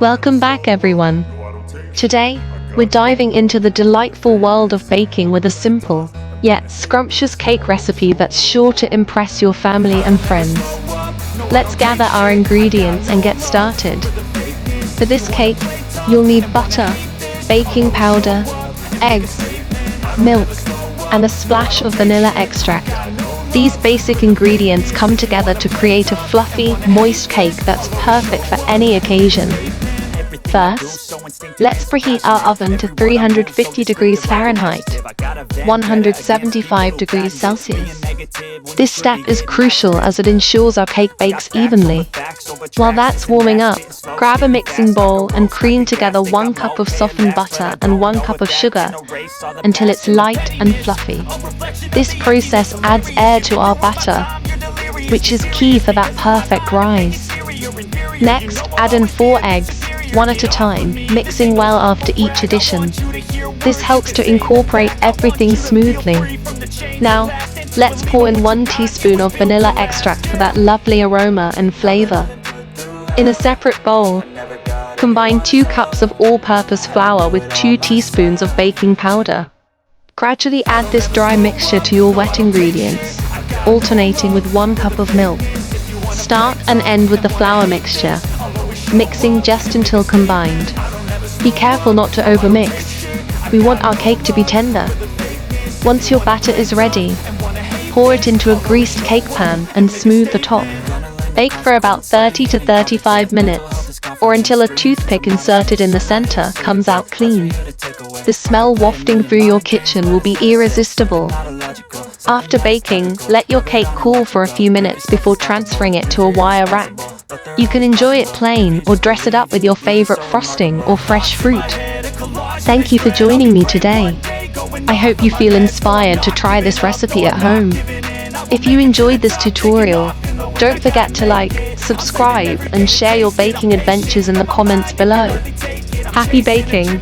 Welcome back, everyone. Today, we're diving into the delightful world of baking with a simple, yet scrumptious cake recipe that's sure to impress your family and friends. Let's gather our ingredients and get started. For this cake, you'll need butter, baking powder, eggs, milk, and a splash of vanilla extract. These basic ingredients come together to create a fluffy, moist cake that's perfect for any occasion. First, let's preheat our oven to 350 degrees Fahrenheit, 175 degrees Celsius. This step is crucial as it ensures our cake bakes evenly. While that's warming up, grab a mixing bowl and cream together 1 cup of softened butter and 1 cup of sugar until it's light and fluffy. This process adds air to our batter, which is key for that perfect rise. Next, add in 4 eggs, one at a time, mixing well after each addition. This helps to incorporate everything smoothly. Now, let's pour in 1 teaspoon of vanilla extract for that lovely aroma and flavor. In a separate bowl, combine 2 cups of all-purpose flour with 2 teaspoons of baking powder. Gradually add this dry mixture to your wet ingredients, alternating with 1 cup of milk. Start and end with the flour mixture, mixing just until combined. Be careful not to overmix. We want our cake to be tender. Once your batter is ready, pour it into a greased cake pan and smooth the top. Bake for about 30 to 35 minutes, or until a toothpick inserted in the center comes out clean. The smell wafting through your kitchen will be irresistible. After baking, let your cake cool for a few minutes before transferring it to a wire rack. You can enjoy it plain or dress it up with your favorite frosting or fresh fruit. Thank you for joining me today. I hope you feel inspired to try this recipe at home. If you enjoyed this tutorial, don't forget to like, subscribe, and share your baking adventures in the comments below. Happy baking!